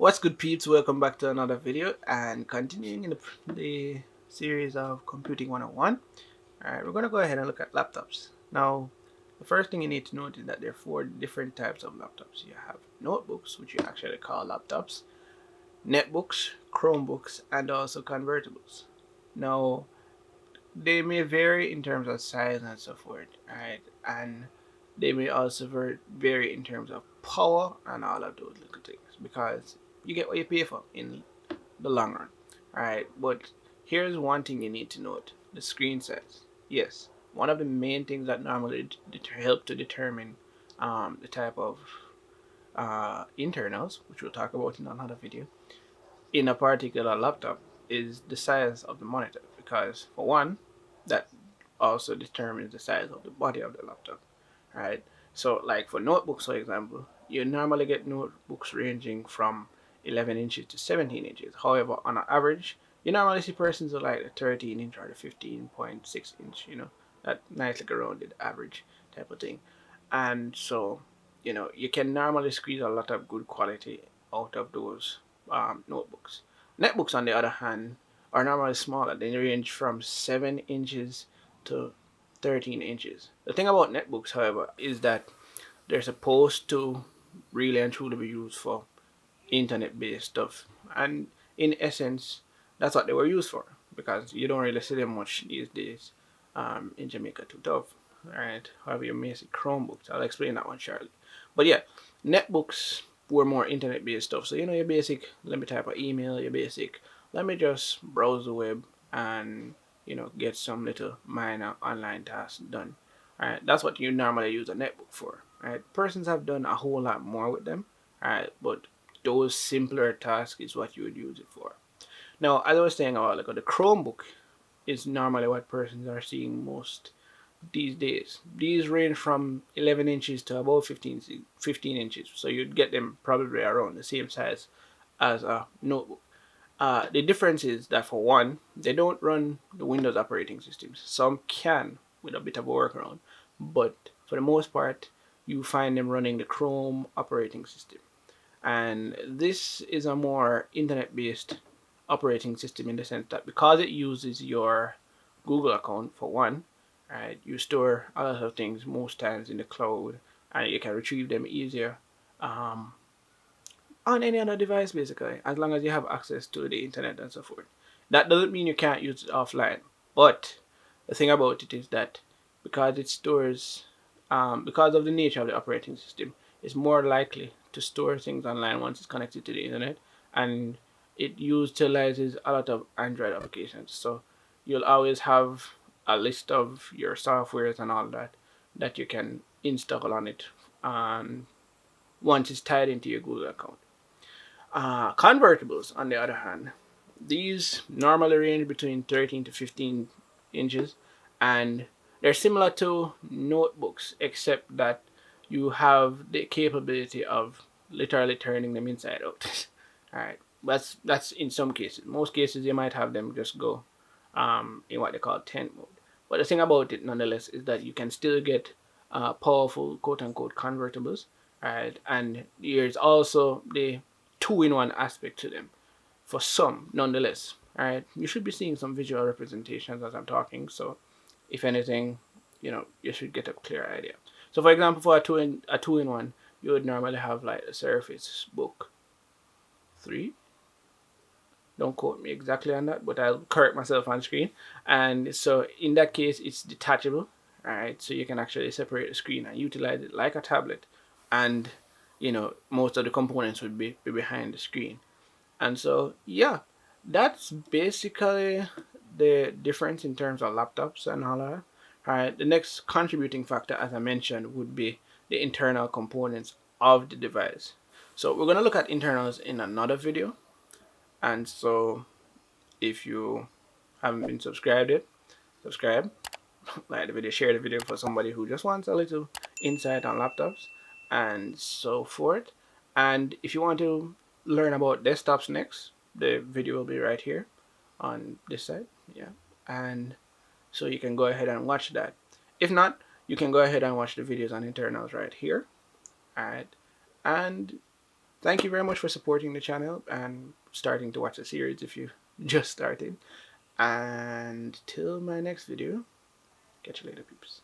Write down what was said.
What's good, peeps? Welcome back to another video and continuing in the series of Computing 101. Alright, we're going to go ahead and look at laptops. Now, the first thing you need to note is that there are four different types of laptops. You have notebooks, which you actually call laptops, netbooks, Chromebooks, and also convertibles. Now, they may vary in terms of size and so forth, right? And they may also vary in terms of power and all of those little things because you get what you pay for in the long run, right? But here's one thing you need to note: the screen size. Yes, one of the main things that normally help to determine the type of internals, which we'll talk about in another video, in a particular laptop is the size of the monitor because for one that also determines the size of the body of the laptop, right? So like for notebooks, for example, you normally get notebooks ranging from 11 inches to 17 inches. However, on an average, you normally see persons with like the 13 inch or the 15.6 inch, that nice like a rounded average type of thing. And so you can normally squeeze a lot of good quality out of those notebooks. Netbooks, on the other hand, are normally smaller. They range from 7 inches to 13 inches. The thing about netbooks, however, is that they're supposed to really and truly be used for internet based stuff. And in essence, that's what they were used for because you don't really see them much these days in Jamaica too tough. Right? However, you may see Chromebooks. I'll explain that one shortly. But yeah, netbooks were more internet based stuff. So, your basic, let me type an email, your basic, let me just browse the web and, get some little minor online tasks done. Alright, that's what you normally use a netbook for. Right? Persons have done a whole lot more with them. Alright, but those simpler tasks is what you would use it for. Now, as I was saying a while ago, the Chromebook is normally what persons are seeing most these days. These range from 11 inches to about 15 inches, so you'd get them probably around the same size as a notebook. The difference is that for one, they don't run the Windows operating systems. Some can with a bit of a workaround, but for the most part, you find them running the Chrome operating system. And this is a more internet based operating system in the sense that because it uses your Google account for one, right, you store a lot of things most times in the cloud and you can retrieve them easier um, on any other device basically, as long as you have access to the internet and so forth. That doesn't mean you can't use it offline, but the thing about it is that because it stores, because of the nature of the operating system, it's more likely to store things online once it's connected to the internet, and it utilizes a lot of Android applications. So you'll always have a list of your softwares and all that you can install on it, and once it's tied into your Google account. Convertibles, on the other hand, these normally range between 13 to 15 inches, and they're similar to notebooks, except that you have the capability of literally turning them inside out. All right, that's in some cases. Most cases, you might have them just go in what they call tent mode. But the thing about it, nonetheless, is that you can still get powerful quote unquote convertibles, right? And there's also the two-in-one aspect to them for some, nonetheless. All right, you should be seeing some visual representations as I'm talking. So, if anything, you should get a clear idea. So, for example, for a two-in-one, you would normally have like a Surface Book 3. Don't quote me exactly on that, but I'll correct myself on screen. And so, in that case, it's detachable. All right, so you can actually separate the screen and utilize it like a tablet, and most of the components would be behind the screen. And so, yeah, that's basically the difference in terms of laptops and all that. All right, the next contributing factor, as I mentioned, would be the internal components of the device. So we're going to look at internals in another video. And so if you haven't been subscribed yet, subscribe, like the video, share the video for somebody who just wants a little insight on laptops and so forth. And if you want to learn about desktops next, the video will be right here on this side. Yeah. And so you can go ahead and watch that. If not, you can go ahead and watch the videos on internals right here. Alright. And Thank you very much for supporting the channel and starting to watch the series if you just started. And till my next video, catch you later, peeps.